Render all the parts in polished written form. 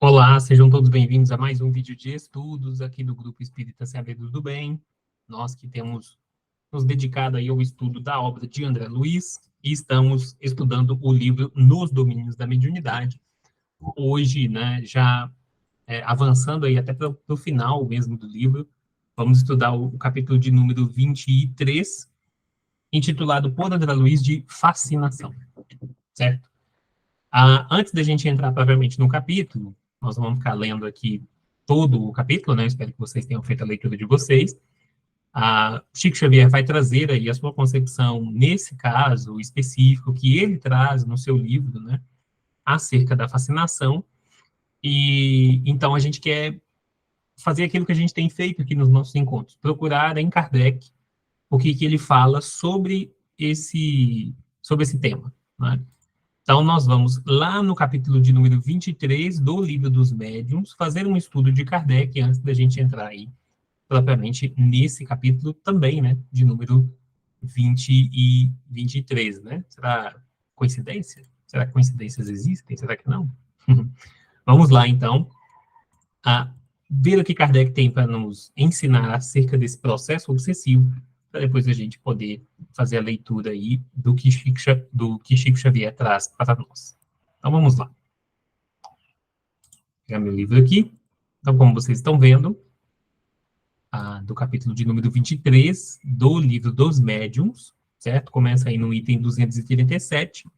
Olá, sejam todos bem-vindos a mais um vídeo de estudos aqui do Grupo Espírita Sabedores do Bem. Nós que temos nos dedicado aí ao estudo da obra de André Luiz e estamos estudando o livro Nos Domínios da Mediunidade. Hoje, né, já avançando aí até para o final mesmo do livro, vamos estudar o capítulo de número 23, intitulado por André Luiz de Fascinação, certo? Antes da gente entrar propriamente no capítulo, nós vamos ficar lendo aqui todo o capítulo, né? Espero que vocês tenham feito a leitura de vocês. Chico Xavier vai trazer aí a sua concepção, nesse caso específico, que ele traz no seu livro, né? Acerca da fascinação. E então a gente quer fazer aquilo que a gente tem feito aqui nos nossos encontros, procurar em Kardec o que ele fala sobre esse tema, né? Então, nós vamos lá no capítulo de número 23 do Livro dos Médiuns, fazer um estudo de Kardec antes da gente entrar aí, propriamente, nesse capítulo também, né, de número 20 e 23, né? Será coincidência? Será que coincidências existem? Será que não? Vamos lá, então, a ver o que Kardec tem para nos ensinar acerca desse processo obsessivo, para depois a gente poder fazer a leitura aí do que Chico Xavier traz para nós. Então, vamos lá. Vou pegar meu livro aqui. Então, como vocês estão vendo, do capítulo de número 23 do Livro dos Médiuns, certo? Começa aí no item 237.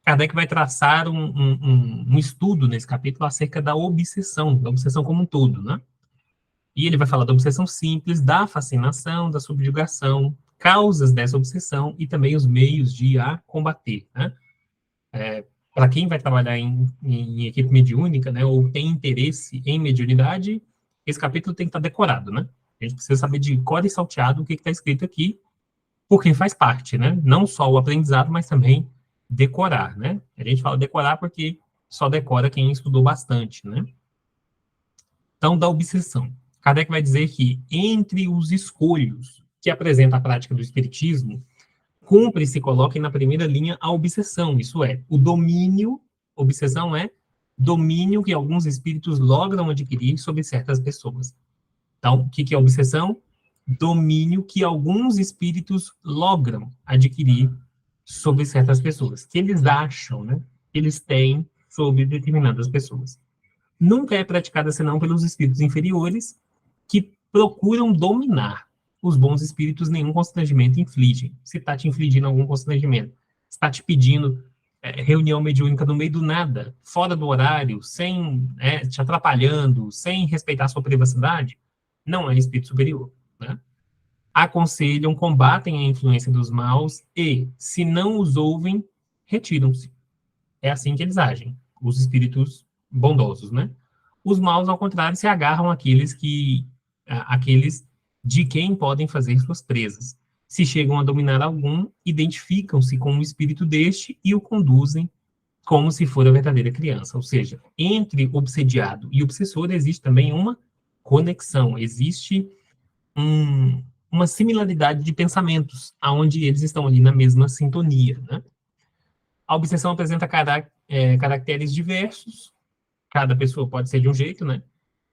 Kardec vai traçar um estudo nesse capítulo acerca da obsessão como um todo, né? E ele vai falar da obsessão simples, da fascinação, da subjugação, causas dessa obsessão e também os meios de a combater, né? Para quem vai trabalhar em equipe mediúnica, né, ou tem interesse em mediunidade, esse capítulo tem que estar decorado, né? A gente precisa saber de cor e salteado o que está escrito aqui, porque faz parte, né? Não só o aprendizado, mas também decorar, né? A gente fala decorar porque só decora quem estudou bastante, né? Então, da obsessão. Kardec vai dizer que, entre os escolhos que apresenta a prática do espiritismo, cumpre e se coloca na primeira linha a obsessão, isso é, o domínio, obsessão é domínio que alguns espíritos logram adquirir sobre certas pessoas. Então, o que é obsessão? Domínio que alguns espíritos logram adquirir sobre certas pessoas, que eles acham, né, que eles têm sobre determinadas pessoas. Nunca é praticada senão pelos espíritos inferiores que procuram dominar. Os bons espíritos nenhum constrangimento infligem. Se está te infligindo algum constrangimento, está te pedindo reunião mediúnica no meio do nada, fora do horário, sem te atrapalhando, sem respeitar a sua privacidade, não é espírito superior, né? Aconselham, combatem a influência dos maus e, se não os ouvem, retiram-se. É assim que eles agem, os espíritos bondosos, né? Os maus, ao contrário, se agarram àqueles de quem podem fazer suas presas. Se chegam a dominar algum, identificam-se com o espírito deste e o conduzem como se for a verdadeira criança. Ou seja, entre obsediado e obsessor existe também uma conexão, existe uma similaridade de pensamentos, aonde eles estão ali na mesma sintonia, né? A obsessão apresenta caracteres diversos, cada pessoa pode ser de um jeito, né?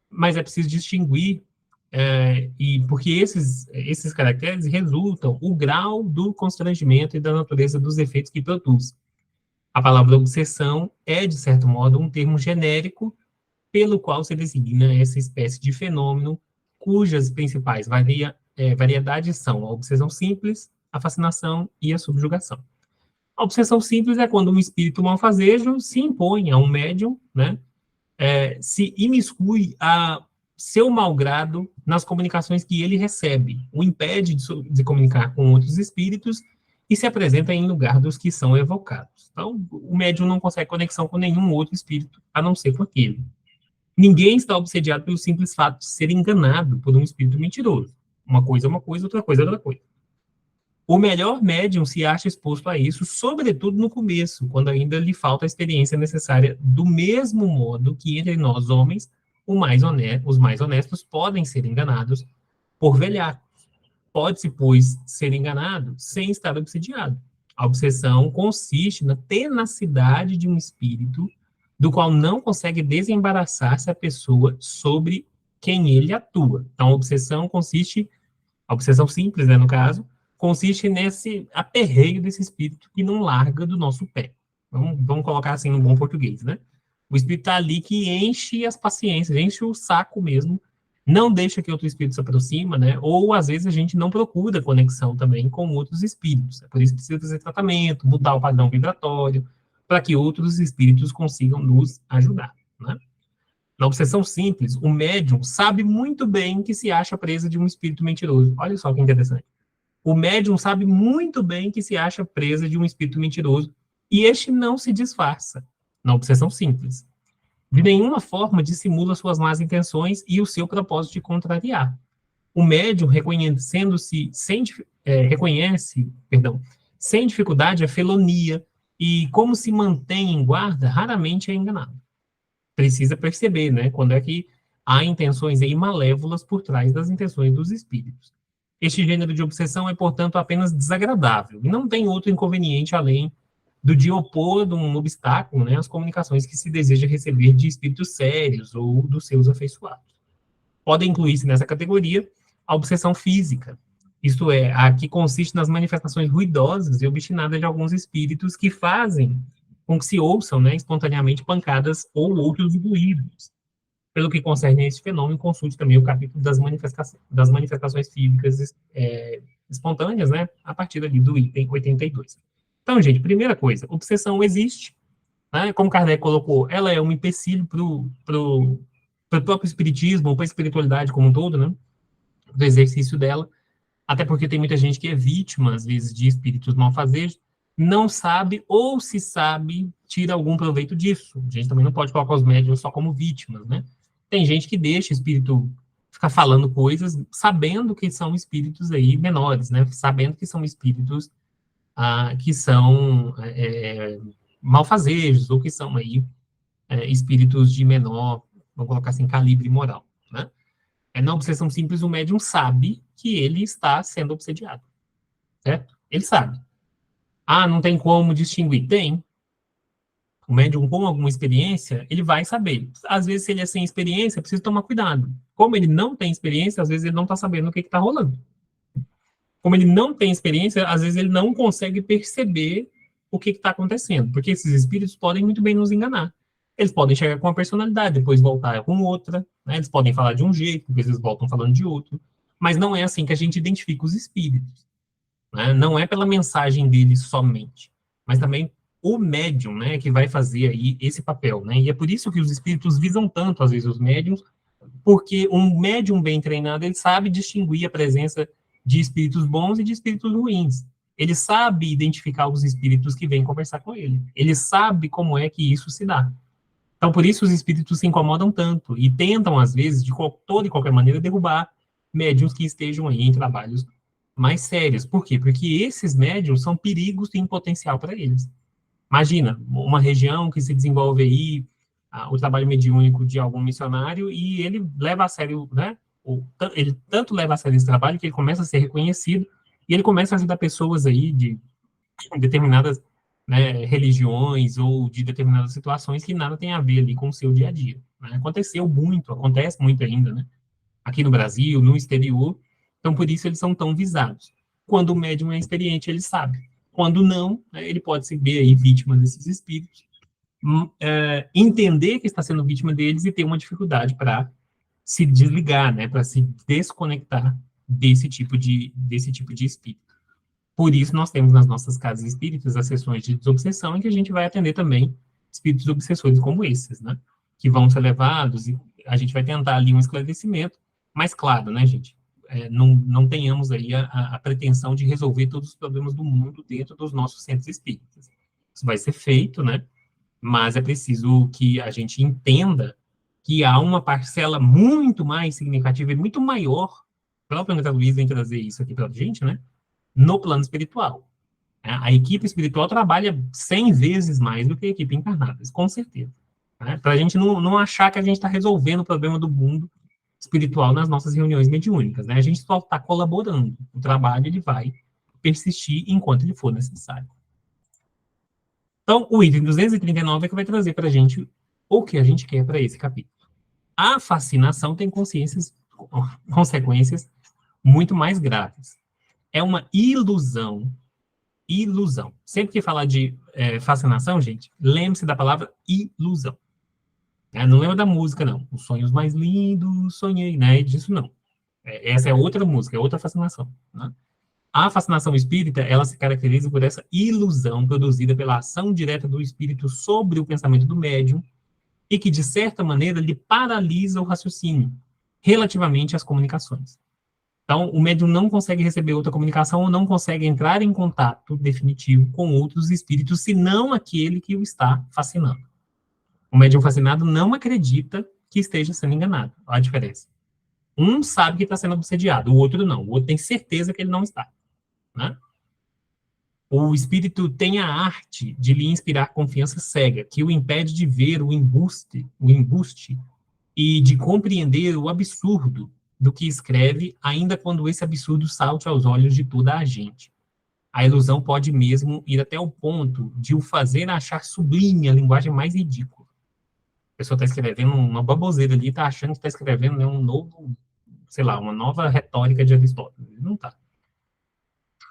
Mas é preciso distinguir, porque esses caracteres resultam o grau do constrangimento e da natureza dos efeitos que produz. A palavra obsessão é, de certo modo, um termo genérico pelo qual se designa essa espécie de fenômeno cujas principais variedades são a obsessão simples, a fascinação e a subjugação. A obsessão simples é quando um espírito malfazejo se impõe a um médium, né? Se imiscui a seu malgrado nas comunicações que ele recebe, o impede de comunicar com outros espíritos e se apresenta em lugar dos que são evocados. Então, o médium não consegue conexão com nenhum outro espírito, a não ser com aquele. Ninguém está obsediado pelo simples fato de ser enganado por um espírito mentiroso. Uma coisa é uma coisa, outra coisa é outra coisa. O melhor médium se acha exposto a isso, sobretudo no começo, quando ainda lhe falta a experiência necessária, do mesmo modo que entre nós homens, os mais honestos podem ser enganados por velhacos. Pode-se, pois, ser enganado sem estar obsediado. A obsessão consiste na tenacidade de um espírito do qual não consegue desembaraçar-se a pessoa sobre quem ele atua. Então, a obsessão simples, né, no caso, consiste nesse aperreio desse espírito que não larga do nosso pé. Vamos colocar assim no bom português, né? O espírito está ali que enche as paciências, enche o saco mesmo, não deixa que outro espírito se aproxima, né? Ou às vezes a gente não procura conexão também com outros espíritos. É por isso que precisa fazer tratamento, mudar o padrão vibratório, para que outros espíritos consigam nos ajudar, né? Na obsessão simples, o médium sabe muito bem que se acha presa de um espírito mentiroso. Olha só que interessante. O médium sabe muito bem que se acha presa de um espírito mentiroso e este não se disfarça. Na obsessão simples, de nenhuma forma dissimula suas más intenções e o seu propósito de contrariar. O médium, reconhecendo-se, sem dificuldade a felonia e como se mantém em guarda, raramente é enganado. Precisa perceber, né, quando é que há intenções aí malévolas por trás das intenções dos espíritos. Este gênero de obsessão é, portanto, apenas desagradável e não tem outro inconveniente além do de opor de um obstáculo, né, às comunicações que se deseja receber de espíritos sérios ou dos seus afeiçoados. Podem incluir-se nessa categoria a obsessão física, isto é, a que consiste nas manifestações ruidosas e obstinadas de alguns espíritos que fazem com que se ouçam, né, espontaneamente pancadas ou outros ruídos. Pelo que concerne a esse fenômeno, consulte também o capítulo das manifestações físicas espontâneas, né, a partir ali do item 82. Então, gente, primeira coisa, obsessão existe, né, como Kardec colocou, ela é um empecilho para o próprio espiritismo, para a espiritualidade como um todo, né, do exercício dela, até porque tem muita gente que é vítima, às vezes, de espíritos malfazejos, não sabe, ou se sabe, tira algum proveito disso. A gente também não pode colocar os médiuns só como vítimas, né? Tem gente que deixa o espírito ficar falando coisas, sabendo que são espíritos aí menores, né? Sabendo que são espíritos que são malfazejos, ou que são aí espíritos de menor, vamos colocar assim, calibre moral, né? Na obsessão simples, o médium sabe que ele está sendo obsediado, certo? Ele sabe. Ah, não tem como distinguir? Tem. O médium com alguma experiência, ele vai saber. Às vezes, se ele é sem experiência, precisa tomar cuidado. Como ele não tem experiência, às vezes ele não está sabendo o que está rolando. Como ele não tem experiência, às vezes ele não consegue perceber o que está acontecendo. Porque esses espíritos podem muito bem nos enganar. Eles podem chegar com uma personalidade, depois voltar com outra, né? Eles podem falar de um jeito, depois eles voltam falando de outro. Mas não é assim que a gente identifica os espíritos, né? Não é pela mensagem deles somente, mas também o médium, né, que vai fazer aí esse papel, né? E é por isso que os espíritos visam tanto, às vezes, os médiums, porque um médium bem treinado, ele sabe distinguir a presença de espíritos bons e de espíritos ruins. Ele sabe identificar os espíritos que vêm conversar com ele. Ele sabe como é que isso se dá. Então, por isso, os espíritos se incomodam tanto e tentam, às vezes, de toda e qualquer maneira, derrubar médiums que estejam aí em trabalhos mais sérios. Por quê? Porque esses médiums são perigos em potencial para eles. Imagina, uma região que se desenvolve aí o trabalho mediúnico de algum missionário e ele leva a sério, né? Ele tanto leva a sério esse trabalho que ele começa a ser reconhecido e ele começa a ajudar pessoas aí de determinadas, né, religiões ou de determinadas situações que nada tem a ver ali com o seu dia a dia, né? Aconteceu muito, acontece muito ainda, né? Aqui no Brasil, no exterior, então por isso eles são tão visados. Quando o médium é experiente, ele sabe. Quando não, né, ele pode se ver aí vítima desses espíritos, entender que está sendo vítima deles e ter uma dificuldade para se desligar, né, para se desconectar desse tipo de espírito. Por isso, nós temos nas nossas casas espíritas as sessões de desobsessão, em que a gente vai atender também espíritos obsessores como esses, né? Que vão ser levados e a gente vai tentar ali um esclarecimento, mas claro, né, gente? Não tenhamos aí a pretensão de resolver todos os problemas do mundo dentro dos nossos centros espíritas. Isso vai ser feito, né? Mas é preciso que a gente entenda que há uma parcela muito mais significativa e muito maior, a própria André Luiz vem trazer isso aqui para a gente, né? No plano espiritual. A equipe espiritual trabalha 100 vezes mais do que a equipe encarnada, com certeza. Né? Para a gente não achar que a gente está resolvendo o problema do mundo espiritual nas nossas reuniões mediúnicas. Né? A gente só está colaborando. O trabalho ele vai persistir enquanto ele for necessário. Então, o item 239 é que vai trazer para a gente o que a gente quer para esse capítulo. A fascinação tem consequências muito mais graves. É uma ilusão. Ilusão. Sempre que falar de fascinação, gente, lembre-se da palavra ilusão. Não lembra da música, não. Os sonhos mais lindos, sonhei, né? Disso não. Essa é outra música, é outra fascinação. Né? A fascinação espírita, ela se caracteriza por essa ilusão produzida pela ação direta do espírito sobre o pensamento do médium e que, de certa maneira, lhe paralisa o raciocínio relativamente às comunicações. Então, o médium não consegue receber outra comunicação ou não consegue entrar em contato definitivo com outros espíritos, senão aquele que o está fascinando. O médium fascinado não acredita que esteja sendo enganado. Olha a diferença. Um sabe que está sendo obsediado, o outro não. O outro tem certeza que ele não está. Né? O espírito tem a arte de lhe inspirar confiança cega, que o impede de ver o embuste e de compreender o absurdo do que escreve, ainda quando esse absurdo salte aos olhos de toda a gente. A ilusão pode mesmo ir até o ponto de o fazer achar sublime a linguagem mais ridícula. A pessoa está escrevendo uma baboseira ali, está achando que está escrevendo um novo, sei lá, uma nova retórica de Aristóteles. Não está.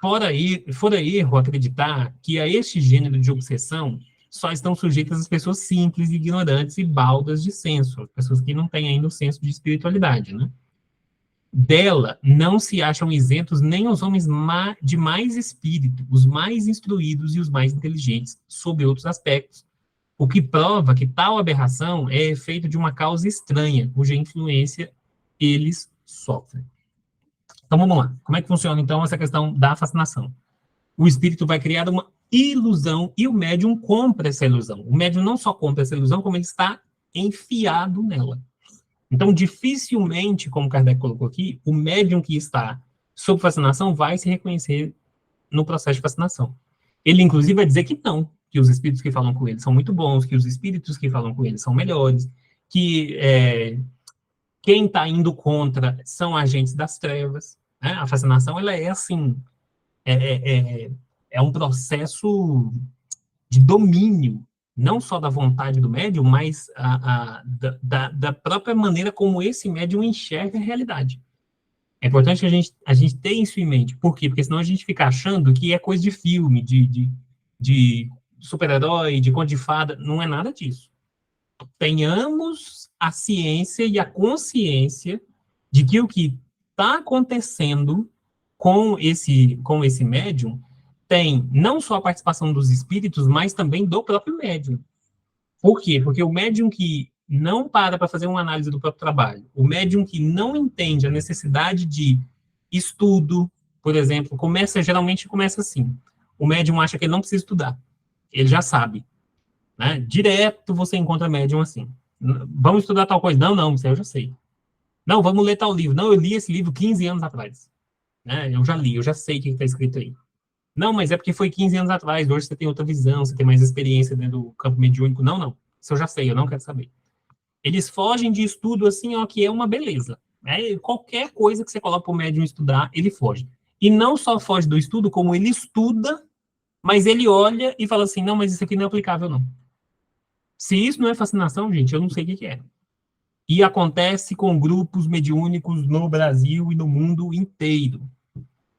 Fora erro acreditar que a este gênero de obsessão só estão sujeitas as pessoas simples, ignorantes e baldas de senso, as pessoas que não têm ainda o senso de espiritualidade, né? Dela não se acham isentos nem os homens de mais espírito, os mais instruídos e os mais inteligentes, sob outros aspectos, o que prova que tal aberração é efeito de uma causa estranha, cuja influência eles sofrem. Então, vamos lá. Como é que funciona, então, essa questão da fascinação? O espírito vai criar uma ilusão e o médium compra essa ilusão. O médium não só compra essa ilusão, como ele está enfiado nela. Então, dificilmente, como Kardec colocou aqui, o médium que está sob fascinação vai se reconhecer no processo de fascinação. Ele, inclusive, vai dizer que não, que os espíritos que falam com ele são muito bons, que os espíritos que falam com ele são melhores, que quem está indo contra são agentes das trevas. Né? A fascinação, ela é assim, é um processo de domínio, não só da vontade do médium, mas da própria maneira como esse médium enxerga a realidade. É importante que a gente tenha isso em mente. Por quê? Porque senão a gente fica achando que é coisa de filme, de super-herói, de conto de fada. Não é nada disso. Tenhamos a ciência e a consciência de que o que está acontecendo com esse médium tem não só a participação dos espíritos, mas também do próprio médium. Por quê? Porque o médium que não para fazer uma análise do próprio trabalho, o médium que não entende a necessidade de estudo, por exemplo, geralmente começa assim. O médium acha que ele não precisa estudar. Ele já sabe. Né? Direto você encontra médium assim. Vamos estudar tal coisa? Não, isso aí eu já sei. Não, vamos ler tal livro. Não, eu li esse livro 15 anos atrás. Né? Eu já li, eu já sei o que está escrito aí. Não, mas é porque foi 15 anos atrás, hoje você tem outra visão, você tem mais experiência dentro do campo mediúnico. Não, isso eu já sei, eu não quero saber. Eles fogem de estudo assim, ó, que é uma beleza. Né? Qualquer coisa que você coloca para o médium estudar, ele foge. E não só foge do estudo, como ele estuda, mas ele olha e fala assim, não, mas isso aqui não é aplicável, não. Se isso não é fascinação, gente, eu não sei o que é. E acontece com grupos mediúnicos no Brasil e no mundo inteiro.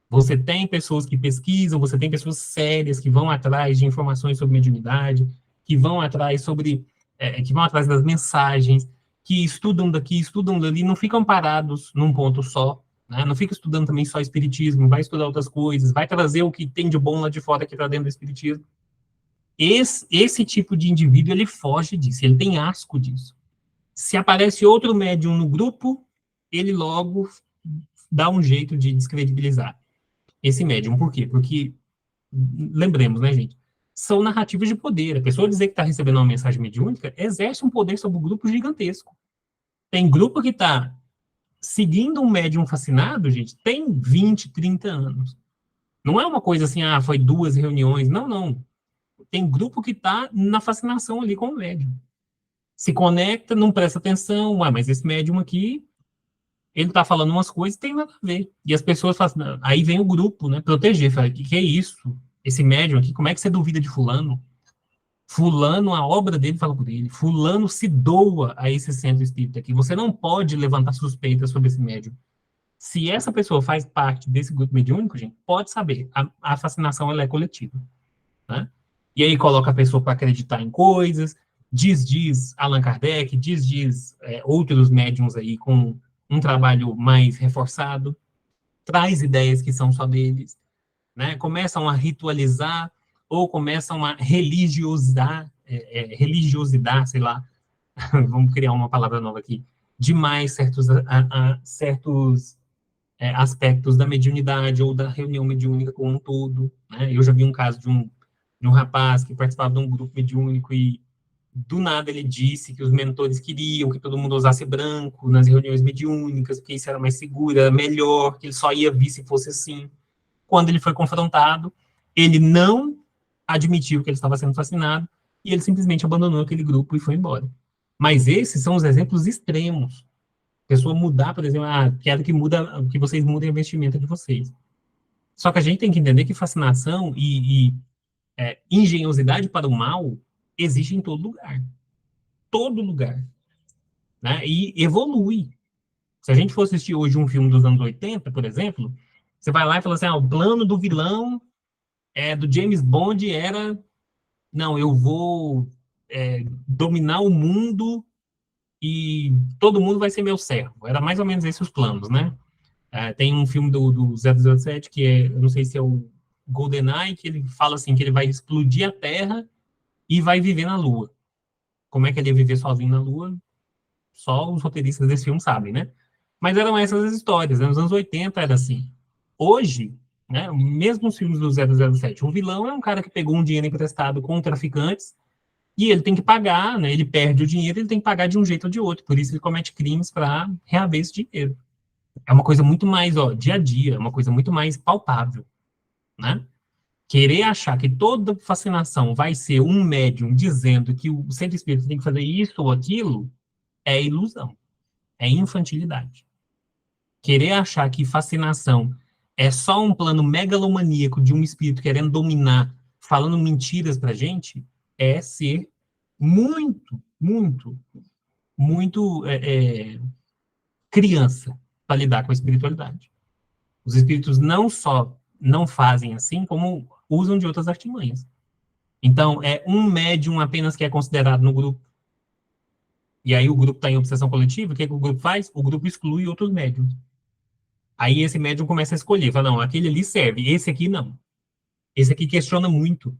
Você tem pessoas que pesquisam, você tem pessoas sérias que vão atrás de informações sobre mediunidade, que vão atrás das mensagens, que estudam daqui, estudam dali, não ficam parados num ponto só, né? Não fica estudando também só espiritismo, vai estudar outras coisas, vai trazer o que tem de bom lá de fora aqui para dentro do espiritismo. Esse tipo de indivíduo, ele foge disso, ele tem asco disso. Se aparece outro médium no grupo, ele logo dá um jeito de descredibilizar esse médium. Por quê? Porque, lembremos, né, gente? São narrativas de poder. A pessoa dizer que está recebendo uma mensagem mediúnica exerce um poder sobre o grupo gigantesco. Tem grupo que está seguindo um médium fascinado, gente, tem 20, 30 anos. Não é uma coisa assim, foi 2 reuniões. Não. Tem grupo que está na fascinação ali com o médium. Se conecta, não presta atenção. Mas esse médium aqui, ele está falando umas coisas que tem nada a ver. E as pessoas falam, aí vem o grupo, né, proteger. Fala, que é isso? Esse médium aqui, como é que você duvida de fulano? fulano, a obra dele fala por ele, fulano se doa a esse centro espírita aqui. Você não pode levantar suspeitas sobre esse médium. Se essa pessoa faz parte desse grupo mediúnico, gente, pode saber, a fascinação ela é coletiva, né? E aí coloca a pessoa para acreditar em coisas, diz Allan Kardec, diz outros médiums aí com um trabalho mais reforçado, traz ideias que são só deles, né? Começam a ritualizar ou começam a religiosidade, sei lá, vamos criar uma palavra nova aqui, demais certos aspectos da mediunidade ou da reunião mediúnica como um todo, né? Eu já vi um caso de um rapaz que participava de um grupo mediúnico e do nada ele disse que os mentores queriam que todo mundo usasse branco nas reuniões mediúnicas, porque isso era mais seguro, era melhor, que ele só ia vir se fosse assim. Quando ele foi confrontado, ele não admitiu que ele estava sendo fascinado e ele simplesmente abandonou aquele grupo e foi embora. Mas esses são os exemplos extremos. A pessoa mudar, por exemplo, quero que vocês mudem a vestimenta de vocês. Só que a gente tem que entender que fascinação e engenhosidade para o mal existe em todo lugar. Todo lugar. Né? E evolui. Se a gente for assistir hoje um filme dos anos 80, por exemplo, você vai lá e fala assim, o plano do vilão do James Bond era, não, eu vou dominar o mundo e todo mundo vai ser meu servo. Era mais ou menos esses os planos, né? Tem um filme do 007 que eu não sei se é o GoldenEye, que ele fala assim, que ele vai explodir a Terra e vai viver na Lua. Como é que ele ia viver sozinho na Lua? Só os roteiristas desse filme sabem, né? Mas eram essas as histórias, né? Nos anos 80 era assim. Hoje, né, mesmo os filmes do 007, o vilão é um cara que pegou um dinheiro emprestado com traficantes e ele tem que pagar, né? Ele perde o dinheiro, ele tem que pagar de um jeito ou de outro. Por isso ele comete crimes para reaver esse dinheiro. É uma coisa muito mais, dia a dia, é uma coisa muito mais palpável, né? Querer achar que toda fascinação vai ser um médium dizendo que o centro espírita tem que fazer isso ou aquilo é ilusão, é infantilidade. Querer achar que fascinação é só um plano megalomaníaco de um espírito querendo dominar, falando mentiras pra gente, é ser muito, muito, muito criança para lidar com a espiritualidade. Os espíritos não só não fazem assim, como usam de outras artimanhas. Então, é um médium apenas que é considerado no grupo. E aí o grupo está em obsessão coletiva, o que o grupo faz? O grupo exclui outros médiums. Aí esse médium começa a escolher, fala, não, aquele ali serve, esse aqui não. Esse aqui questiona muito.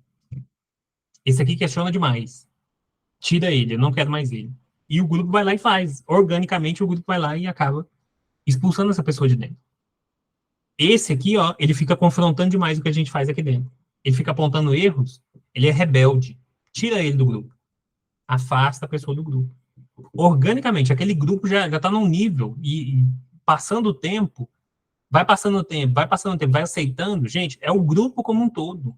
Esse aqui questiona demais. Tira ele, eu não quero mais ele. E o grupo vai lá e faz. Organicamente, o grupo vai lá e acaba expulsando essa pessoa de dentro. Esse aqui, ele fica confrontando demais o que a gente faz aqui dentro. Ele fica apontando erros, ele é rebelde. Tira ele do grupo. Afasta a pessoa do grupo. Organicamente, aquele grupo já está num nível e passando o tempo, vai passando o tempo, vai aceitando. Gente, é o grupo como um todo.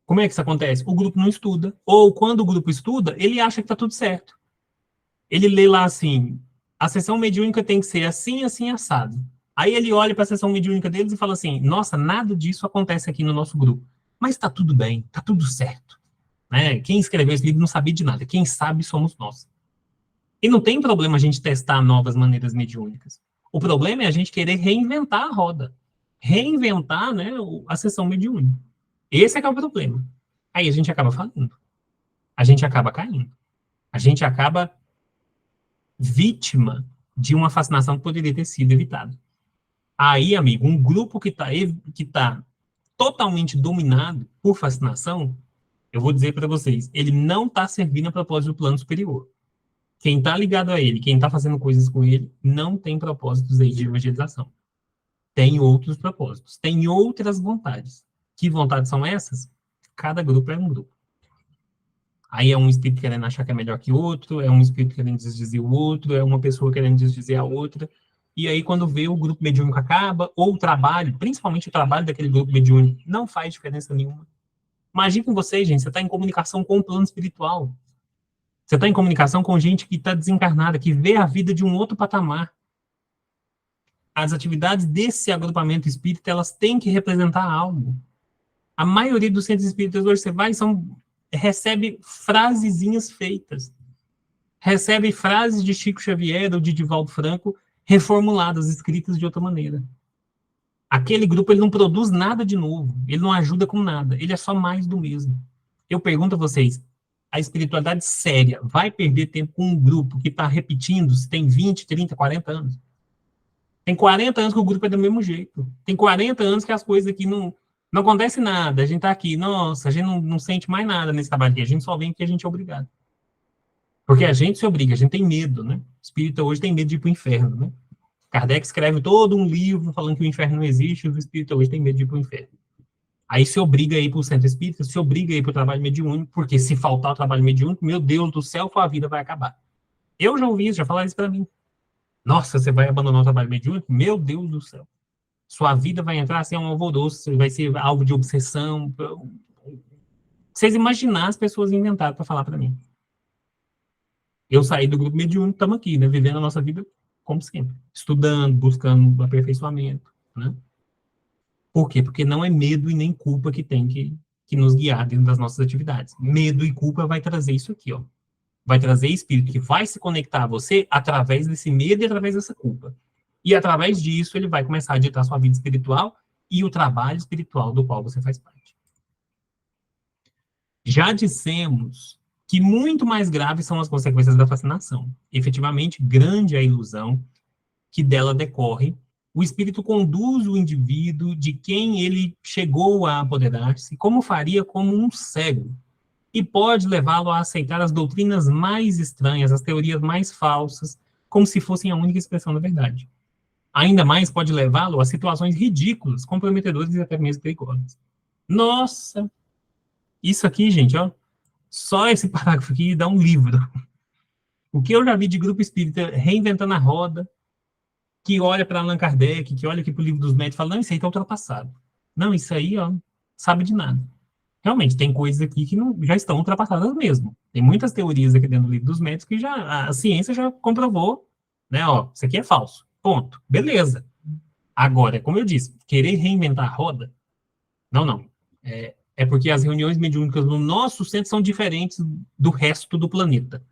Como é que isso acontece? O grupo não estuda. Ou quando o grupo estuda, ele acha que está tudo certo. Ele lê lá assim, a sessão mediúnica tem que ser assim, assim, assado. Aí ele olha para a sessão mediúnica deles e fala assim, nossa, nada disso acontece aqui no nosso grupo. Mas está tudo bem, está tudo certo. Né? Quem escreveu esse livro não sabia de nada. Quem sabe somos nós. E não tem problema a gente testar novas maneiras mediúnicas. O problema é a gente querer reinventar a roda. Reinventar, né, a sessão mediúnica. Esse é que é o problema. Aí a gente acaba falando. A gente acaba caindo. A gente acaba vítima de uma fascinação que poderia ter sido evitada. Aí, amigo, um grupo que tá totalmente dominado por fascinação, eu vou dizer para vocês, ele não está servindo a propósito do plano superior. Quem está ligado a ele, quem está fazendo coisas com ele, não tem propósitos aí de evangelização. Tem outros propósitos, tem outras vontades. Que vontades são essas? Cada grupo é um grupo. Aí é um espírito querendo achar que é melhor que outro, é um espírito querendo desdizer o outro, é uma pessoa querendo desdizer a outra. E aí, quando vê o grupo mediúnico acaba, ou o trabalho, principalmente o trabalho daquele grupo mediúnico, não faz diferença nenhuma. Imagine com vocês, gente, você está em comunicação com o plano espiritual. Você está em comunicação com gente que está desencarnada, que vê a vida de um outro patamar. As atividades desse agrupamento espírita, elas têm que representar algo. A maioria dos centros espíritas hoje você vai recebe frasezinhas feitas. Recebe frases de Chico Xavier ou de Divaldo Franco reformuladas, escritas de outra maneira. Aquele grupo ele não produz nada de novo, ele não ajuda com nada, ele é só mais do mesmo. Eu pergunto a vocês, a espiritualidade séria vai perder tempo com um grupo que está repetindo, se tem 20, 30, 40 anos? Tem 40 anos que o grupo é do mesmo jeito. Tem 40 anos que as coisas aqui não acontece nada. A gente está aqui, nossa, a gente não sente mais nada nesse trabalho aqui, a gente só vem porque a gente é obrigado. Porque a gente se obriga, a gente tem medo, né? O espírita hoje tem medo de ir para o inferno, né? Kardec escreve todo um livro falando que o inferno não existe e os espíritas hoje têm medo de ir para o inferno. Aí se obriga a ir para o centro espírita, se obriga a ir para o trabalho mediúnico, porque se faltar o trabalho mediúnico, meu Deus do céu, sua vida vai acabar. Eu já ouvi isso, já falaram isso para mim. Nossa, você vai abandonar o trabalho mediúnico? Meu Deus do céu. Sua vida vai entrar assim, um alvoroço, vai ser alvo de obsessão. Vocês imaginar as pessoas inventaram para falar para mim. Eu saí do grupo mediúnico, estamos aqui, né, vivendo a nossa vida como sempre, estudando, buscando aperfeiçoamento, né? Por quê? Porque não é medo e nem culpa que tem que nos guiar dentro das nossas atividades. Medo e culpa vai trazer isso aqui, ó. Vai trazer espírito que vai se conectar a você através desse medo e através dessa culpa. E através disso, ele vai começar a ditar sua vida espiritual e o trabalho espiritual do qual você faz parte. Já dissemos que muito mais graves são as consequências da fascinação. Efetivamente, grande é a ilusão que dela decorre. O espírito conduz o indivíduo de quem ele chegou a apoderar-se, como faria como um cego, e pode levá-lo a aceitar as doutrinas mais estranhas, as teorias mais falsas, como se fossem a única expressão da verdade. Ainda mais pode levá-lo a situações ridículas, comprometedoras e até mesmo perigosas. Nossa! Isso aqui, gente, ó, só esse parágrafo aqui dá um livro. O que eu já vi de grupo espírita reinventando a roda, que olha para Allan Kardec, que olha aqui para o livro dos médios e fala, não, isso aí está ultrapassado. Não, isso aí, ó, sabe de nada. Realmente, tem coisas aqui que já estão ultrapassadas mesmo. Tem muitas teorias aqui dentro do livro dos médios que a ciência já comprovou, né, ó, isso aqui é falso. Ponto. Beleza. Agora, como eu disse, querer reinventar a roda, não. É porque as reuniões mediúnicas no nosso centro são diferentes do resto do planeta.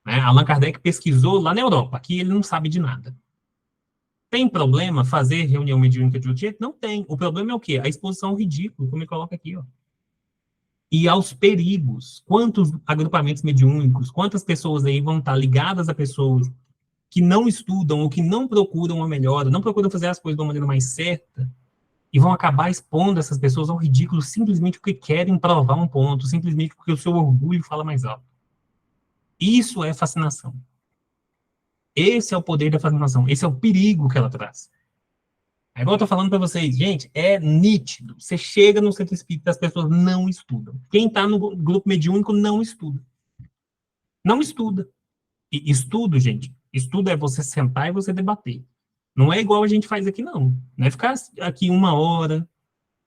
Né? Allan Kardec pesquisou lá na Europa, aqui ele não sabe de nada. Tem problema fazer reunião mediúnica de outro jeito? Não tem. O problema é o quê? A exposição ao ridículo, como ele coloca aqui, ó. E aos perigos. Quantos agrupamentos mediúnicos, quantas pessoas aí vão estar ligadas a pessoas que não estudam ou que não procuram a melhora, não procuram fazer as coisas de uma maneira mais certa, e vão acabar expondo essas pessoas ao ridículo simplesmente porque querem provar um ponto, simplesmente porque o seu orgulho fala mais alto. Isso é fascinação. Esse é o poder da fascinação. Esse é o perigo que ela traz. É igual eu tô falando para vocês, gente, é nítido. Você chega no centro espírita, as pessoas não estudam. Quem está no grupo mediúnico não estuda. Não estuda. E estudo, gente, estudo é você sentar e você debater. Não é igual a gente faz aqui, não. Não é ficar aqui 1 hora.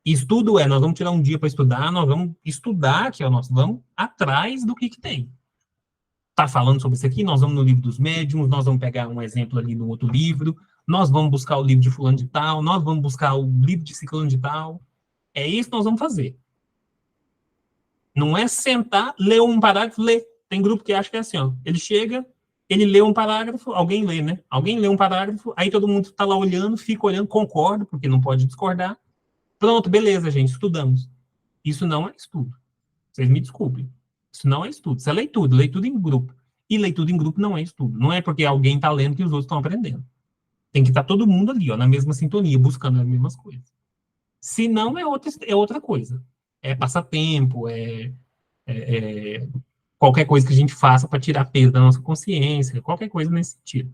Estudo nós vamos tirar um dia para estudar, nós vamos estudar aqui, ó, nós vamos atrás do que tem. Tá falando sobre isso aqui, nós vamos no livro dos médiuns, nós vamos pegar um exemplo ali no outro livro, nós vamos buscar o livro de fulano de tal, nós vamos buscar o livro de ciclano de tal. É isso que nós vamos fazer. Não é sentar, ler um parágrafo, ler. Tem grupo que acha que é assim, ó. Ele chega, ele lê um parágrafo, alguém lê, né? Alguém lê um parágrafo, aí todo mundo tá lá olhando, fica olhando, concorda, porque não pode discordar. Pronto, beleza, gente, estudamos. Isso não é estudo. Vocês me desculpem. Isso não é estudo. Isso é leitura em grupo. E leitura em grupo não é estudo. Não é porque alguém está lendo que os outros estão aprendendo. Tem que estar todo mundo ali, ó, na mesma sintonia, buscando as mesmas coisas. Se não, é outra coisa. É passatempo, qualquer coisa que a gente faça para tirar peso da nossa consciência, qualquer coisa nesse sentido.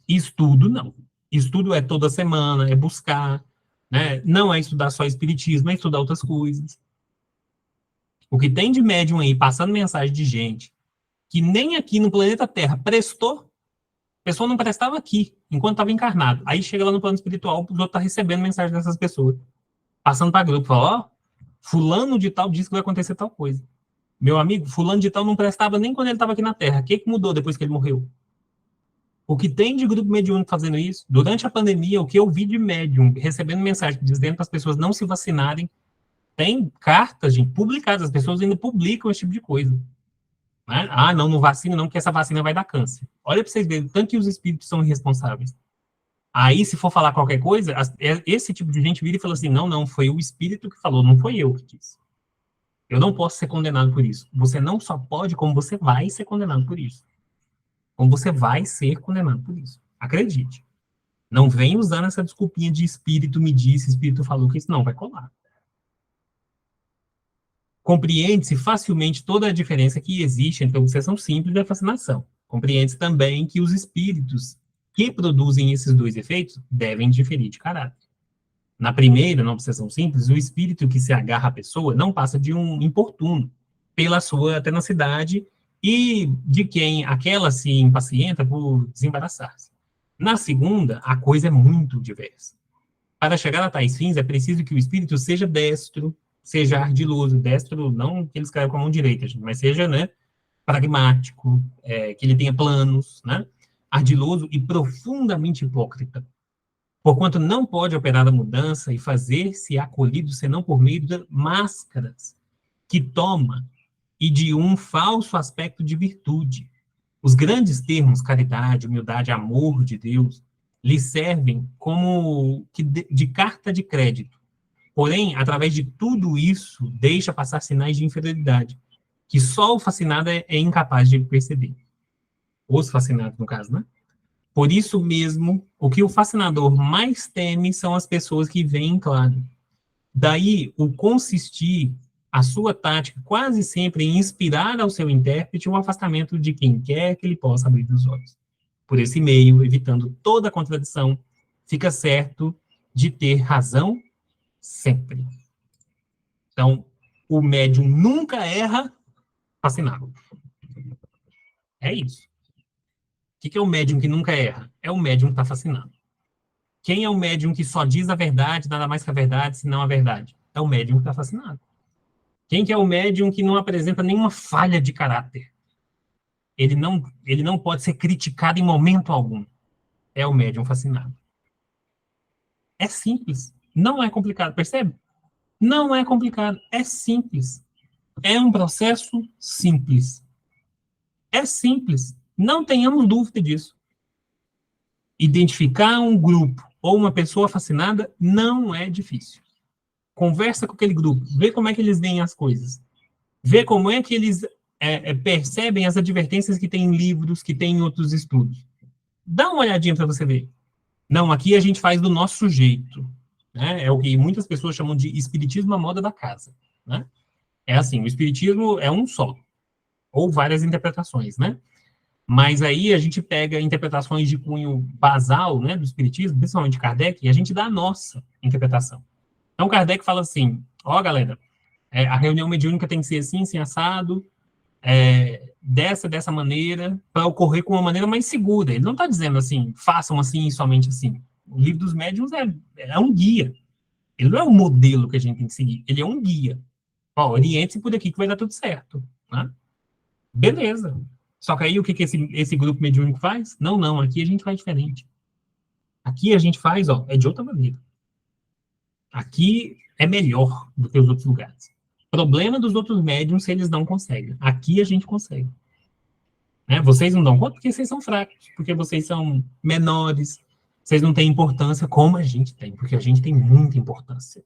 Estudo, não. Estudo é toda semana, é buscar, né? Não é estudar só espiritismo, é estudar outras coisas. O que tem de médium aí, passando mensagem de gente que nem aqui no planeta Terra prestou, a pessoa não prestava aqui, enquanto estava encarnado. Aí chega lá no plano espiritual, os outros estão recebendo mensagem dessas pessoas. Passando para grupo, fala, ó, fulano de tal disse que vai acontecer tal coisa. Meu amigo, fulano de tal não prestava nem quando ele estava aqui na Terra. O que mudou depois que ele morreu? O que tem de grupo mediúnico fazendo isso? Durante a pandemia, o que eu vi de médium recebendo mensagem dizendo para as pessoas não se vacinarem, Tem cartas, gente, publicadas, as pessoas ainda publicam esse tipo de coisa. Né? Ah, não vacina não, porque essa vacina vai dar câncer. Olha para vocês verem, tanto que os espíritos são irresponsáveis. Aí, se for falar qualquer coisa, esse tipo de gente vira e fala assim, não, foi o espírito que falou, não foi eu que disse. Eu não posso ser condenado por isso. Você não só pode, como você vai ser condenado por isso. Como você vai ser condenado por isso. Acredite. Não vem usando essa desculpinha de espírito me disse, espírito falou que isso não vai colar. Compreende-se facilmente toda a diferença que existe entre a obsessão simples e a fascinação. Compreende-se também que os espíritos que produzem esses dois efeitos devem diferir de caráter. Na primeira, na obsessão simples, o espírito que se agarra à pessoa não passa de um importuno, pela sua tenacidade e de quem aquela se impacienta por desembaraçar-se. Na segunda, a coisa é muito diversa. Para chegar a tais fins, é preciso que o espírito seja destro, seja ardiloso, destro não que ele escreva com a mão direita, mas seja, né, pragmático, que ele tenha planos, né, ardiloso e profundamente hipócrita, porquanto não pode operar a mudança e fazer-se acolhido senão por meio de máscaras que toma e de um falso aspecto de virtude. Os grandes termos caridade, humildade, amor de Deus lhe servem como que de carta de crédito. Porém, através de tudo isso, deixa passar sinais de infidelidade, que só o fascinado é incapaz de perceber. Os fascinados, no caso, né? Por isso mesmo, o que o fascinador mais teme são as pessoas que veem claro. Daí, o consistir, a sua tática, quase sempre em inspirar ao seu intérprete o afastamento de quem quer que ele possa abrir os olhos. Por esse meio, evitando toda contradição, fica certo de ter razão sempre. Então, o médium nunca erra fascinado. É isso. O que é o médium que nunca erra? É o médium que está fascinado. Quem é o médium que só diz a verdade, nada mais que a verdade, senão a verdade? É o médium que está fascinado. Quem que é o médium que não apresenta nenhuma falha de caráter? Ele não pode ser criticado em momento algum. É o médium fascinado. É simples. Não é complicado, percebe? Não é complicado. É simples. É um processo simples. É simples. Não tenhamos dúvida disso. Identificar um grupo ou uma pessoa fascinada não é difícil. Conversa com aquele grupo, vê como é que eles veem as coisas. Vê como é que eles percebem as advertências que tem em livros, que tem em outros estudos. Dá uma olhadinha para você ver. Não, aqui a gente faz do nosso jeito. Né? É o que muitas pessoas chamam de espiritismo à moda da casa. Né? É assim, o espiritismo é um só, ou várias interpretações, né? Mas aí a gente pega interpretações de cunho basal, né, do espiritismo, principalmente Kardec, e a gente dá a nossa interpretação. Então Kardec fala assim, ó galera, a reunião mediúnica tem que ser assim, assim, assado, dessa maneira, para ocorrer com uma maneira mais segura. Ele não está dizendo assim, façam assim e somente assim. O livro dos médiuns é um guia. Ele não é um modelo que a gente tem que seguir, ele é um guia. Ó, oriente-se por aqui que vai dar tudo certo. Né? Beleza. Só que aí o que esse grupo mediúnico faz? Não, aqui a gente faz diferente. Aqui a gente faz, ó, é de outra maneira. Aqui é melhor do que os outros lugares. Problema dos outros médiums se eles não conseguem. Aqui a gente consegue. Né? Vocês não dão conta porque vocês são fracos, porque vocês são menores, vocês não têm importância como a gente tem, porque a gente tem muita importância.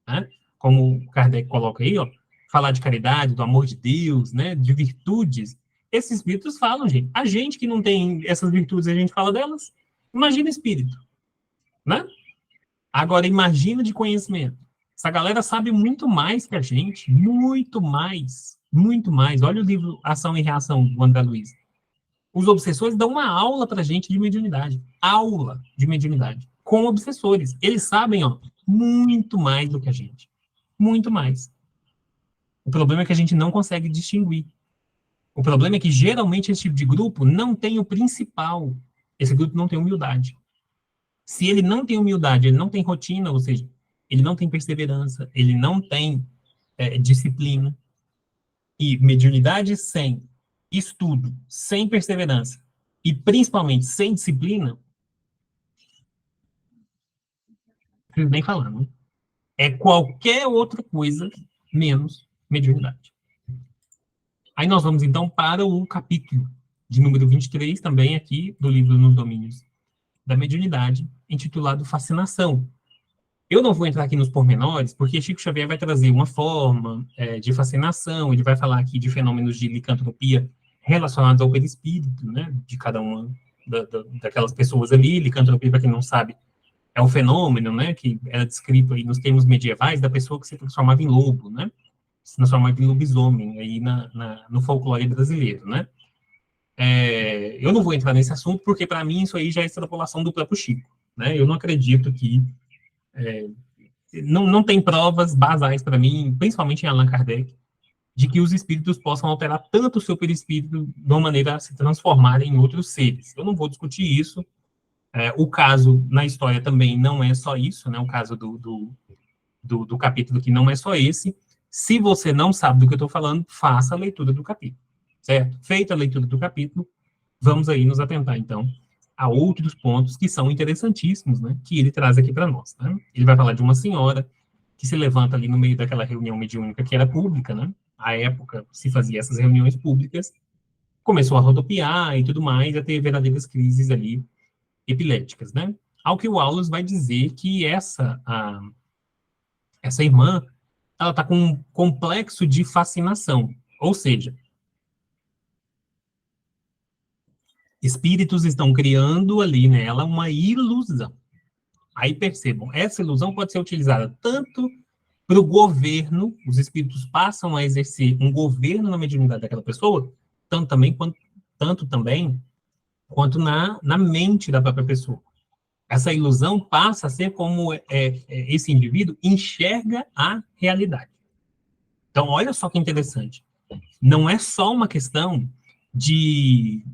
Né? Como o Kardec coloca aí, ó, falar de caridade, do amor de Deus, né, de virtudes, esses espíritos falam, gente. A gente que não tem essas virtudes, a gente fala delas. Imagina espírito, né? Agora, imagina de conhecimento. Essa galera sabe muito mais que a gente, muito mais, muito mais. Olha o livro Ação e Reação, do André Luiz. Os obsessores dão uma aula para a gente de mediunidade. Aula de mediunidade. Com obsessores. Eles sabem, ó, muito mais do que a gente. Muito mais. O problema é que a gente não consegue distinguir. O problema é que, geralmente, esse tipo de grupo não tem o principal. Esse grupo não tem humildade. Se ele não tem humildade, ele não tem rotina, ou seja, ele não tem perseverança, ele não tem disciplina. E mediunidade sem estudo, sem perseverança, e principalmente sem disciplina, não preciso nem falar, né? é qualquer outra coisa menos mediunidade. Aí nós vamos, então, para o capítulo de número 23, também aqui, do livro Nos Domínios da Mediunidade, intitulado Fascinação. Eu não vou entrar aqui nos pormenores, porque Chico Xavier vai trazer uma forma de fascinação, ele vai falar aqui de fenômenos de licantropia relacionados ao perispírito, né, de cada uma daquelas pessoas ali. Licantropia, para quem não sabe, é o fenômeno, né, que era descrito aí nos termos medievais da pessoa que se transformava em lobo, né, se transformava em lobisomem aí no folclore brasileiro, né. Eu não vou entrar nesse assunto, porque para mim isso aí já é extrapolação do próprio Chico, né, eu não acredito que não tem provas basais para mim, principalmente em Allan Kardec, de que os espíritos possam alterar tanto o seu perispírito de uma maneira a se transformar em outros seres. Eu não vou discutir isso. O caso na história também não é só isso, né? O caso do capítulo que não é só esse. Se você não sabe do que eu estou falando, faça a leitura do capítulo, certo? Feita a leitura do capítulo, vamos aí nos atentar, então, a outros pontos que são interessantíssimos, né? Que ele traz aqui para nós, né? Ele vai falar de uma senhora que se levanta ali no meio daquela reunião mediúnica que era pública, né? À época se fazia essas reuniões públicas, começou a rodopiar e tudo mais, a ter verdadeiras crises ali epiléticas, né? Ao que o Aulus vai dizer que essa irmã, ela está com um complexo de fascinação, ou seja, espíritos estão criando ali nela uma ilusão. Aí percebam, essa ilusão pode ser utilizada tanto para o governo, os espíritos passam a exercer um governo na mediunidade daquela pessoa, tanto também quanto na mente da própria pessoa. Essa ilusão passa a ser como esse indivíduo enxerga a realidade. Então, olha só que interessante. Não é só uma questão de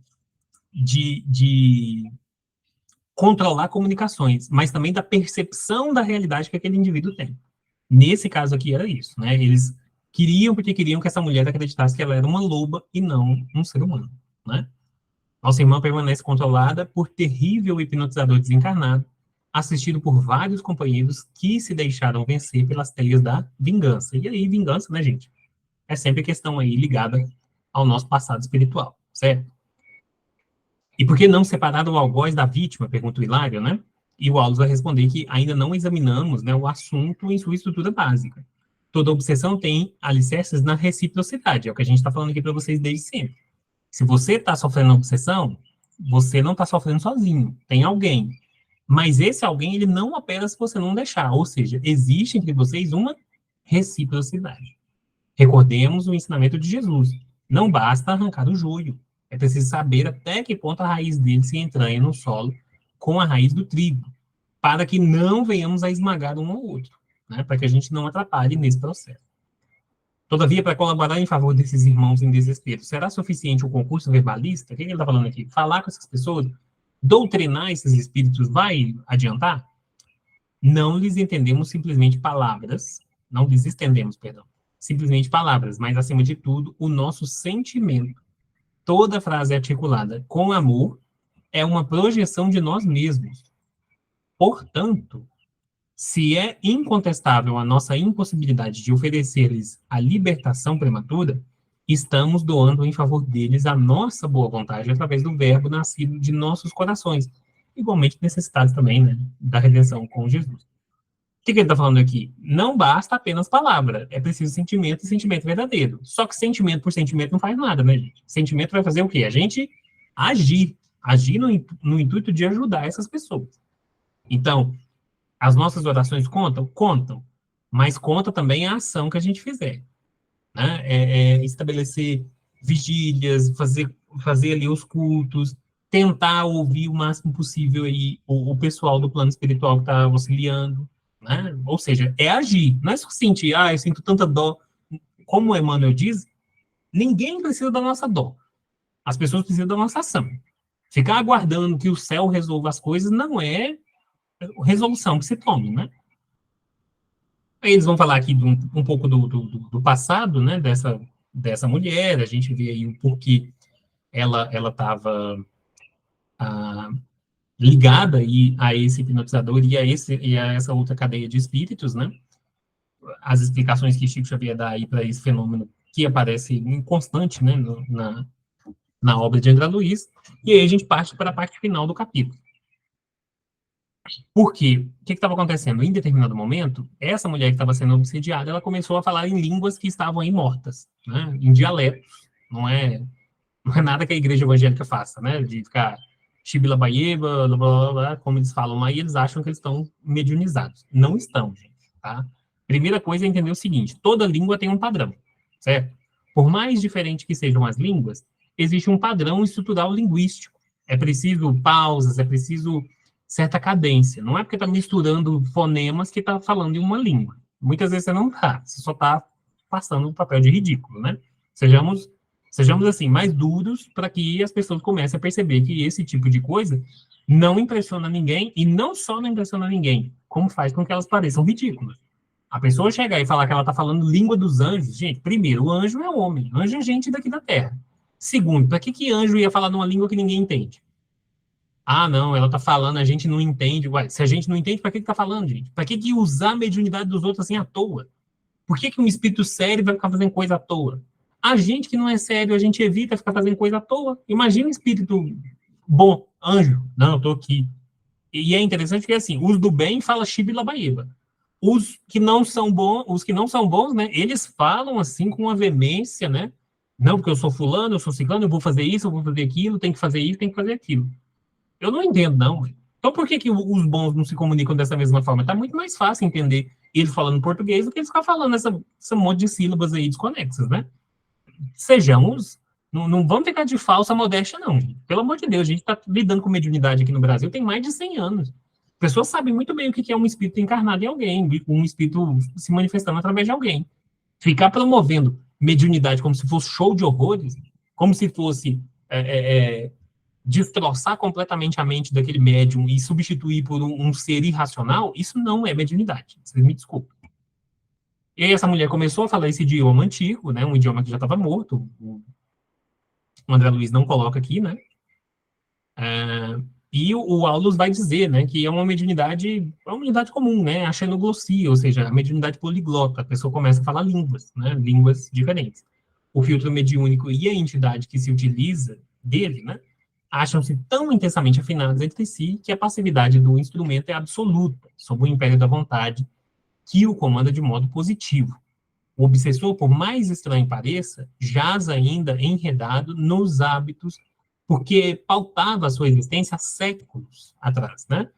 controlar comunicações, mas também da percepção da realidade que aquele indivíduo tem. Nesse caso aqui era isso, né? Eles queriam porque queriam que essa mulher acreditasse que ela era uma loba e não um ser humano, né? Nossa irmã permanece controlada por terrível hipnotizador desencarnado, assistido por vários companheiros que se deixaram vencer pelas teias da vingança. E aí, vingança, né, gente? É sempre questão aí ligada ao nosso passado espiritual, certo? E por que não separar o algoz da vítima? Pergunta o Hilário, né? E o Aulus vai responder que ainda não examinamos, né, o assunto em sua estrutura básica. Toda obsessão tem alicerces na reciprocidade, é o que a gente está falando aqui para vocês desde sempre. Se você está sofrendo obsessão, você não está sofrendo sozinho, tem alguém. Mas esse alguém, ele não opera se você não deixar, ou seja, existe entre vocês uma reciprocidade. Recordemos o ensinamento de Jesus. Não basta arrancar o joio, é preciso saber até que ponto a raiz dele se entranha no solo com a raiz do trigo, para que não venhamos a esmagar um ao outro, né? Para que a gente não atrapalhe nesse processo. Todavia, para colaborar em favor desses irmãos em desespero, será suficiente o concurso verbalista? O que ele está falando aqui? Falar com essas pessoas, doutrinar esses espíritos vai adiantar? Não lhes entendemos simplesmente palavras, não lhes estendemos, perdão, simplesmente palavras, mas, acima de tudo, o nosso sentimento. Toda frase articulada com amor é uma projeção de nós mesmos. Portanto, se é incontestável a nossa impossibilidade de oferecer-lhes a libertação prematura, estamos doando em favor deles a nossa boa vontade através do verbo nascido de nossos corações, igualmente necessitados também, né, da redenção com Jesus. O que ele está falando aqui? Não basta apenas palavra, é preciso sentimento e sentimento verdadeiro. Só que sentimento por sentimento não faz nada, né, gente? Sentimento vai fazer o quê? A gente agir no intuito de ajudar essas pessoas. Então, as nossas orações contam? Contam. Mas conta também a ação que a gente fizer. Né? Estabelecer vigílias, fazer ali os cultos, tentar ouvir o máximo possível aí o pessoal do plano espiritual que está auxiliando. Né? Ou seja, é agir. Não é só sentir, eu sinto tanta dó. Como o Emmanuel diz, ninguém precisa da nossa dó. As pessoas precisam da nossa ação. Ficar aguardando que o céu resolva as coisas não é resolução que se tome, né? Aí eles vão falar aqui um pouco do passado, né, dessa mulher, a gente vê aí o porquê ela estava ligada aí a esse hipnotizador e a essa outra cadeia de espíritos, né? as explicações que Chico Xavier dá aí para esse fenômeno que aparece inconstante, né, na obra de André Luiz, e aí a gente parte para a parte final do capítulo. Por quê? O que estava acontecendo? Em determinado momento, essa mulher que estava sendo obsediada, ela começou a falar em línguas que estavam aí mortas, né, em dialetos. Não é nada que a igreja evangélica faça, né, de ficar Shibila Baieba, blá, blá, blá, como eles falam aí, eles acham que eles estão mediunizados. Não estão, gente, tá? Primeira coisa é entender o seguinte, toda língua tem um padrão, certo? Por mais diferente que sejam as línguas, existe um padrão estrutural linguístico. É preciso pausas, é preciso certa cadência. Não é porque está misturando fonemas que está falando em uma língua. Muitas vezes você não está, você só está passando o papel de ridículo, né? Sejamos assim, mais duros para que as pessoas comecem a perceber que esse tipo de coisa não impressiona ninguém, e não só não impressiona ninguém, como faz com que elas pareçam ridículas. A pessoa chegar e falar que ela está falando língua dos anjos, gente, primeiro, o anjo é homem, anjo é gente daqui da Terra. Segundo, para que anjo ia falar numa língua que ninguém entende? Ah, não, ela está falando, a gente não entende. Ué, se a gente não entende, para que está falando, gente? Para que usar a mediunidade dos outros assim à toa? Por que um espírito sério vai ficar fazendo coisa à toa? A gente que não é sério, a gente evita ficar fazendo coisa à toa. Imagina um espírito bom, anjo. Não, eu tô aqui. E é interessante que, assim, os do bem falam Chibilabaíba. Os que não são bons, né, eles falam, assim, com uma veemência, né? Não, porque eu sou fulano, eu sou ciclano, eu vou fazer isso, eu vou fazer aquilo, tem que fazer isso, tem que fazer aquilo. Eu não entendo, não. Então, por que os bons não se comunicam dessa mesma forma? Tá muito mais fácil entender eles falando português do que eles ficar falando essa monte de sílabas aí desconexas, né? Sejamos, não vamos ficar de falsa modéstia, não, gente. Pelo amor de Deus, a gente está lidando com mediunidade aqui no Brasil tem mais de 100 anos. Pessoas sabem muito bem o que é um espírito encarnado em alguém, um espírito se manifestando através de alguém. Ficar promovendo mediunidade como se fosse show de horrores, como se fosse destroçar completamente a mente daquele médium e substituir por um ser irracional, isso não é mediunidade. Vocês me desculpem. E aí essa mulher começou a falar esse idioma antigo, né, um idioma que já estava morto. O André Luiz não coloca aqui, né? E o Aulus vai dizer, né, que é uma mediunidade comum, né, a xenoglossia, ou seja, a mediunidade poliglota. A pessoa começa a falar línguas, né, línguas diferentes. O filtro mediúnico e a entidade que se utiliza dele, né, acham-se tão intensamente afinados entre si que a passividade do instrumento é absoluta, sob o império da vontade, que o comanda de modo positivo. O obsessor, por mais estranho pareça, jaz ainda enredado nos hábitos, porque pautava a sua existência há séculos atrás, né?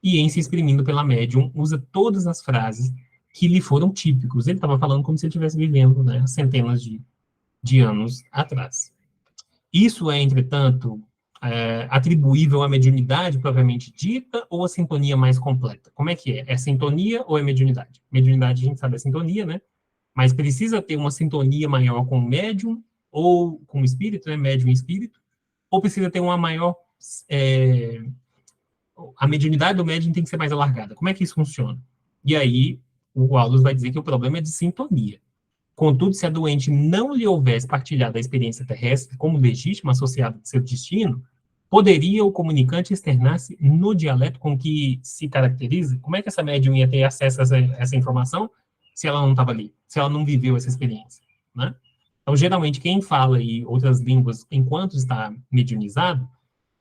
E em se exprimindo pela médium, usa todas as frases que lhe foram típicos. Ele estava falando como se ele estivesse vivendo, né, centenas de anos atrás. Isso é, entretanto, atribuível à mediunidade propriamente dita ou à sintonia mais completa? Como é que é? É sintonia ou é mediunidade? Mediunidade, a gente sabe, é sintonia, né? Mas precisa ter uma sintonia maior com o médium ou com o espírito, né? Médium e espírito, ou precisa ter uma maior... a mediunidade do médium tem que ser mais alargada. Como é que isso funciona? E aí, o Aldous vai dizer que o problema é de sintonia. Contudo, se a doente não lhe houvesse partilhado a experiência terrestre como legítima associada ao seu destino, poderia o comunicante externar-se no dialeto com que se caracteriza? Como é que essa médium ia ter acesso a essa informação se ela não estava ali, se ela não viveu essa experiência, né? Então, geralmente, quem fala aí outras línguas enquanto está mediunizado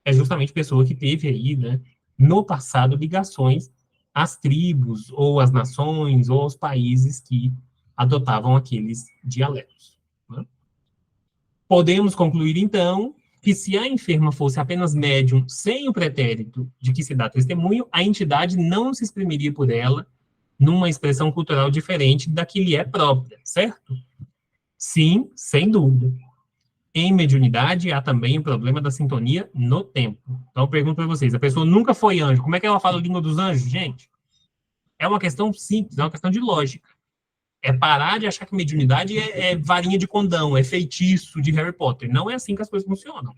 é justamente pessoa que teve aí, né, no passado, ligações às tribos, ou às nações, ou aos países que adotavam aqueles dialetos, né? Podemos concluir, então, que se a enferma fosse apenas médium sem o pretérito de que se dá testemunho, a entidade não se exprimiria por ela numa expressão cultural diferente da que lhe é própria, certo? Sim, sem dúvida. Em mediunidade, há também o problema da sintonia no tempo. Então, eu pergunto para vocês, a pessoa nunca foi anjo, como é que ela fala a língua dos anjos, gente? É uma questão simples, é uma questão de lógica. É parar de achar que mediunidade é varinha de condão, é feitiço de Harry Potter. Não é assim que as coisas funcionam.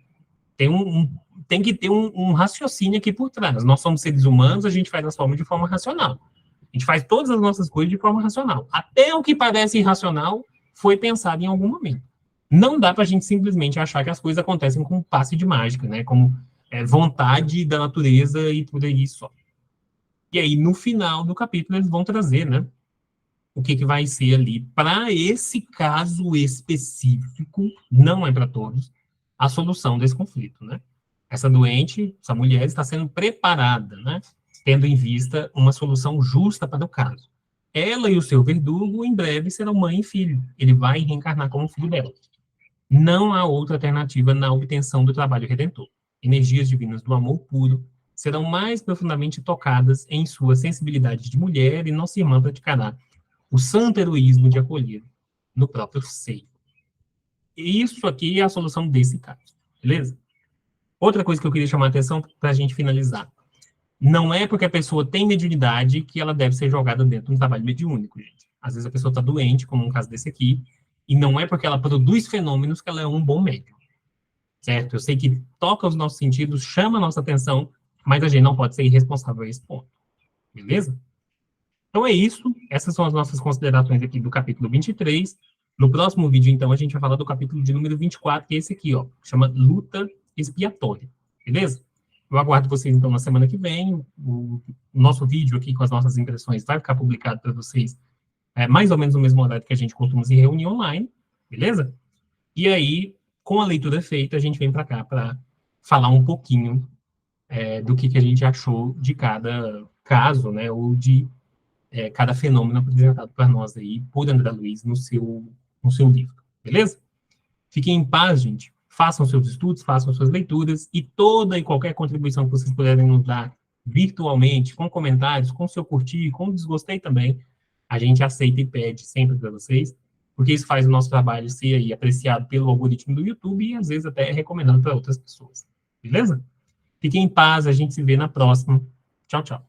Tem que ter um raciocínio aqui por trás. Nós somos seres humanos, a gente faz as formas de forma racional. A gente faz todas as nossas coisas de forma racional. Até o que parece irracional foi pensado em algum momento. Não dá para a gente simplesmente achar que as coisas acontecem com um passe de mágica, né? Como vontade da natureza e tudo isso só. E aí, no final do capítulo, eles vão trazer, né, o que vai ser ali, para esse caso específico, não é para todos, a solução desse conflito, né? Essa doente, essa mulher está sendo preparada, né? Tendo em vista uma solução justa para o caso. Ela e o seu verdugo, em breve, serão mãe e filho. Ele vai reencarnar como filho dela. Não há outra alternativa na obtenção do trabalho redentor. Energias divinas do amor puro serão mais profundamente tocadas em sua sensibilidade de mulher e nossa irmã praticará o santo heroísmo de acolher no próprio seio. E isso aqui é a solução desse caso, beleza? Outra coisa que eu queria chamar a atenção para a gente finalizar. Não é porque a pessoa tem mediunidade que ela deve ser jogada dentro de um trabalho mediúnico, gente. Às vezes a pessoa está doente, como no caso desse aqui, e não é porque ela produz fenômenos que ela é um bom médium, certo? Eu sei que toca os nossos sentidos, chama a nossa atenção, mas a gente não pode ser irresponsável a esse ponto, beleza? Então é isso, essas são as nossas considerações aqui do capítulo 23. No próximo vídeo, então, a gente vai falar do capítulo de número 24, que é esse aqui, ó, que chama Luta Expiatória, beleza? Eu aguardo vocês, então, na semana que vem. O nosso vídeo aqui com as nossas impressões vai ficar publicado para vocês mais ou menos no mesmo horário que a gente costuma se reunir online, beleza? E aí, com a leitura feita, a gente vem para cá para falar um pouquinho do que a gente achou de cada caso, né, ou de cada fenômeno apresentado para nós aí por André Luiz no seu livro, beleza? Fiquem em paz, gente. Façam seus estudos, façam suas leituras e toda e qualquer contribuição que vocês puderem nos dar virtualmente, com comentários, com seu curtir, com desgostei também, a gente aceita e pede sempre para vocês, porque isso faz o nosso trabalho ser aí apreciado pelo algoritmo do YouTube e às vezes até recomendado para outras pessoas. Beleza? Fiquem em paz, a gente se vê na próxima. Tchau, tchau.